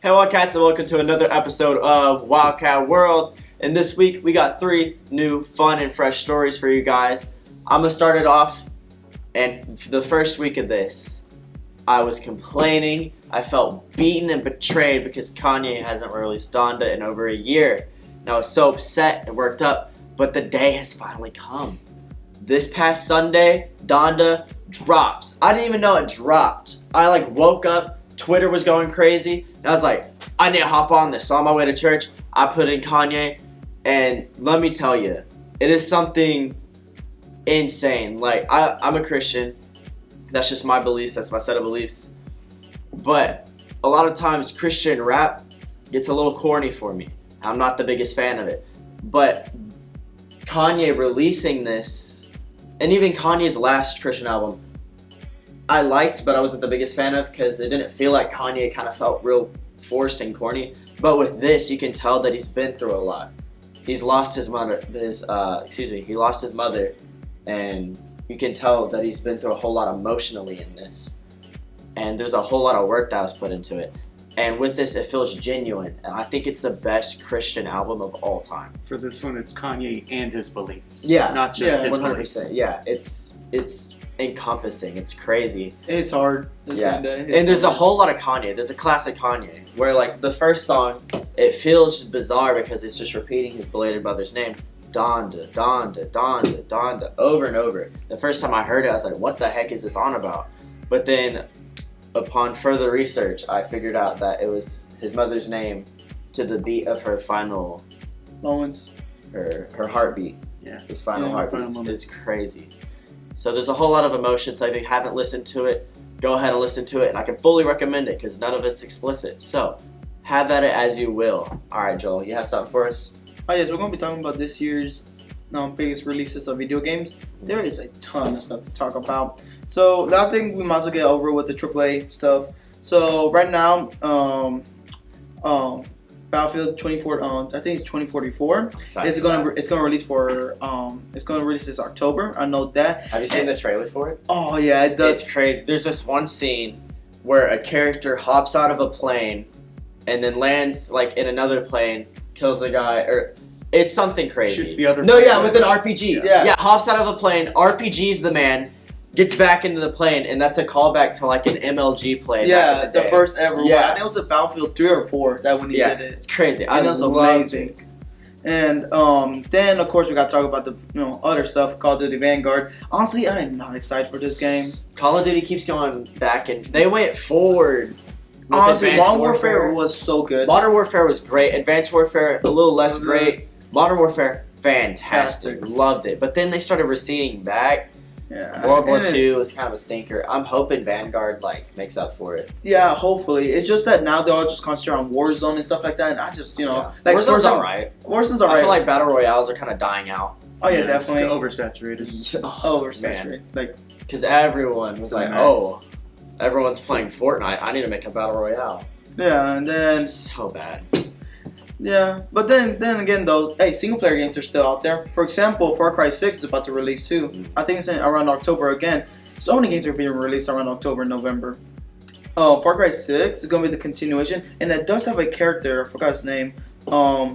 Hey Wildcats, and welcome to another episode of Wildcat World. And this week we got 3 new fun and fresh stories for you guys. I'm going to start it off, and for the first week of this, I was complaining. I felt beaten and betrayed because Kanye hasn't released Danda in over a year. And I was so upset and worked up, but the day has finally come. This past Sunday, Danda drops. I didn't even know it dropped. I woke up, Twitter was going crazy, and I was like, I need to hop on this. So on my way to church, I put in Kanye, and let me tell you, it is something insane. I'm a Christian. That's just my beliefs. That's my set of beliefs. But a lot of times Christian rap gets a little corny for me. I'm not the biggest fan of it. But Kanye releasing this, and even Kanye's last Christian album, I liked, but I wasn't the biggest fan of because it didn't feel like Kanye. It kind of felt real forced and corny. But with this, you can tell that he's been through a lot. He's lost his mother. He lost his mother, and you can tell that he's been through a whole lot emotionally in this. And there's a whole lot of work that was put into it. And with this, it feels genuine. And I think it's the best Christian album of all time. For this one, it's Kanye and his beliefs. Yeah. Not just his 100%. beliefs. Yeah, it's encompassing. It's crazy. It's hard. And there's a whole lot of Kanye. There's a classic Kanye where the first song, it feels bizarre because it's just repeating his belated brother's name. Danda, Danda, Danda, Danda, over and over. The first time I heard it, I was like, what the heck is this on about? But then, upon further research, I figured out that it was his mother's name to the beat of her final moments. Her heartbeat. Yeah. His final heartbeat is crazy. So there's a whole lot of emotion. So if you haven't listened to it, go ahead and listen to it. And I can fully recommend it because none of it's explicit. So have at it as you will. All right, Joel, you have something for us? Oh yes, we're going to be talking about this year's biggest releases of video games. There is a ton of stuff to talk about. So I think we might as well get over with the AAA stuff. So right now, Battlefield 24, I think it's 2044. It's gonna release this October. I know that. Have you seen the trailer for it? Oh yeah, it does. It's crazy. There's this one scene where a character hops out of a plane and then lands in another plane, kills a guy, or it's something crazy. Shoots the other No, plane. yeah, with an RPG. Yeah, hops out of a plane, RPG's the man, gets back into the plane, and that's a callback to an MLG play. Yeah, the first ever one. Yeah. I think it was a Battlefield 3 or 4 that when he did it. It's crazy. I know, it's amazing. And then of course we got to talk about the other stuff, Call of Duty Vanguard. Honestly, I am not excited for this game. Call of Duty keeps going back, and they went forward. Honestly, Modern Warfare was so good. Modern Warfare was great. Advanced Warfare, a little less great. Modern Warfare, fantastic. Loved it. But then they started receding back. Yeah. World War II was kind of a stinker. I'm hoping Vanguard makes up for it. Yeah, hopefully. It's just that now they're all just concentrated on Warzone and stuff like that. And I just, Warzone's alright. Warzone's alright. I feel like Battle Royales are kind of dying out. Oh yeah, definitely. It's oversaturated. Oversaturated. Because everyone was everyone's playing Fortnite. I need to make a Battle Royale. Yeah, and then so bad. Yeah, but then again though, hey, single player games are still out there. For example, Far Cry 6 is about to release too. I think it's around October again. So many games are being released around October and November. Far Cry 6 is gonna be the continuation, and it does have a character. I forgot his name. Are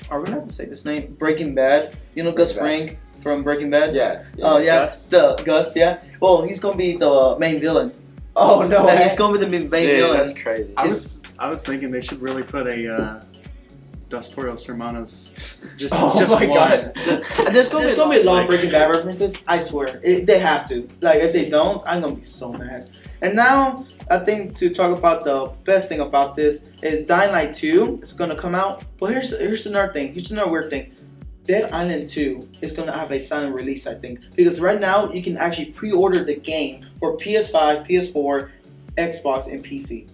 we allowed to say this name? Breaking Bad. You know Gus Fring from Breaking Bad? Yeah. Gus. Yeah. Well, he's gonna be the main villain. Oh no! He's gonna be the main villain. That's crazy. I was thinking they should really put a Dos Pollos Hermanos. Just my one. gosh. There's gonna be a lot of Breaking Bad references. I swear, they have to. If they don't, I'm gonna be so mad. And now I think to talk about the best thing about this is Dying Light 2 is gonna come out. But here's another thing. Here's another weird thing. Dead Island 2 is gonna have a silent release, I think, because right now you can actually pre-order the game for PS5, PS4, Xbox, and PC.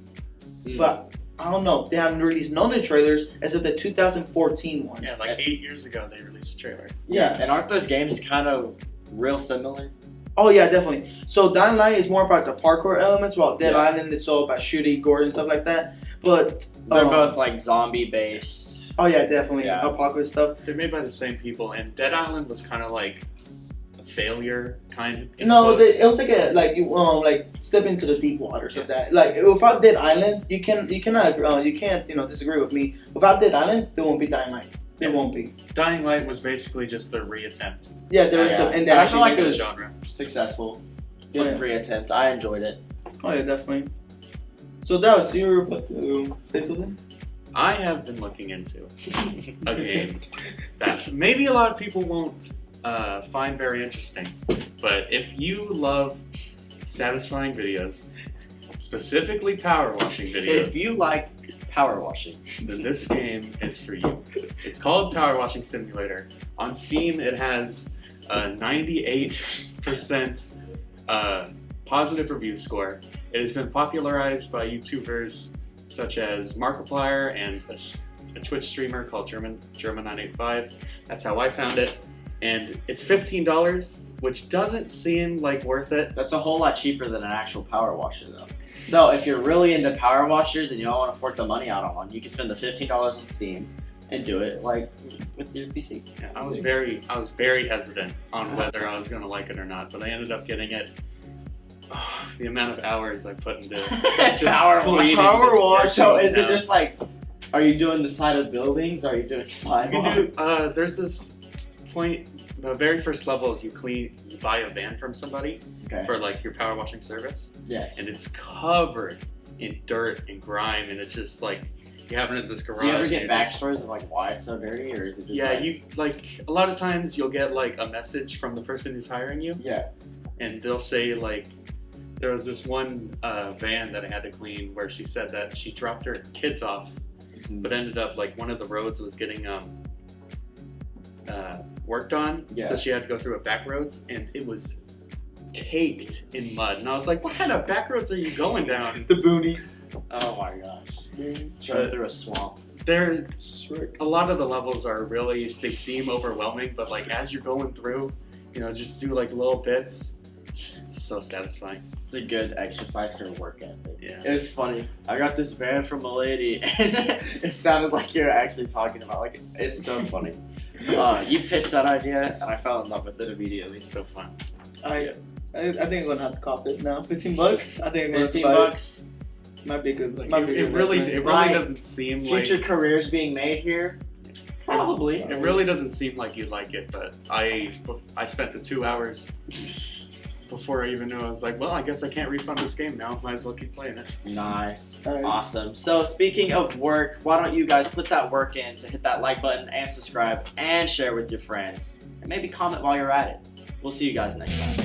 But I don't know. They haven't released none of the trailers except the 2014 one. Yeah, 8 years ago they released a trailer. Yeah. And aren't those games kind of real similar? Oh yeah, definitely. So Dying Light is more about the parkour elements, while Dead Island is all about shooting, gore, and stuff like that. But they're both zombie based. Oh yeah, definitely. Apocalypse stuff. They're made by the same people, and Dead Island was kind of failure kind of. No, it was like you step into the deep waters of that. Like without Dead Island, you can't disagree with me. Without Dead Island, there won't be Dying Light. There won't be. Dying Light was basically just their reattempt. Yeah, there was and they I feel actually like made it was genre. successful. Yeah. Good reattempt. I enjoyed it. Oh yeah, definitely. So Dallas, you were about to say something? I have been looking into a game that maybe a lot of people won't find very interesting, but if you love satisfying videos, specifically power washing videos, If you like power washing, then this game is for you. It's called Power Washing Simulator. On Steam, it has a 98% positive review score. It has been popularized by YouTubers such as Markiplier and a Twitch streamer called German985. That's how I found it. And it's $15, which doesn't seem like worth it. that's a whole lot cheaper than an actual power washer, though. So if you're really into power washers and you don't want to fork the money out on one, you can spend the $15 on Steam and do it like with your PC. Yeah, I was very hesitant on whether I was gonna like it or not, but I ended up getting it. Oh, the amount of hours I put into just Power cleaning Power this wash. So is it down. just like, are you doing the side of buildings? Are you doing slime? You can do, there's this point. The very first level is you buy a van from somebody Okay. for like your power washing service, Yes. and it's covered in dirt and grime, and it's just like you have it in this garage. Do you ever get and it's just- backstories of like why it's so dirty, or is it just Yeah, like, you like a lot of times you'll get like a message from the person who's hiring you, yeah. and they'll say like, there was this one van that I had to clean where she said that she dropped her kids off, but ended up like one of the roads was getting worked on, Yeah. so she had to go through a back roads, and it was caked in mud, and I was like, what kind of back roads are you going down? The boonies. Oh my gosh. Drove through a swamp. There, a lot of the levels are really, they seem overwhelming, but like as you're going through, just do like little bits. It's just so satisfying. It's a good exercise for work ethic. Yeah. It was funny. I got this van from a lady, and it sounded like you were actually talking about, like, it's so funny. You pitched that idea, and I fell in love with it immediately. It's so fun. I think I'm gonna have to cop it now. $15. I think I'm gonna have to $15 buy bucks. it. Might be good. Like, Might be it good really investment. Right. doesn't seem Future like careers being made here? Probably. it really doesn't seem like you'd like it, but I spent the 2 hours before I even knew. I was like, well, I guess I can't refund this game now. Might as well keep playing it. Nice. All right. Awesome. So speaking of work, why don't you guys put that work in to hit that like button and subscribe and share with your friends. And maybe comment while you're at it. We'll see you guys next time.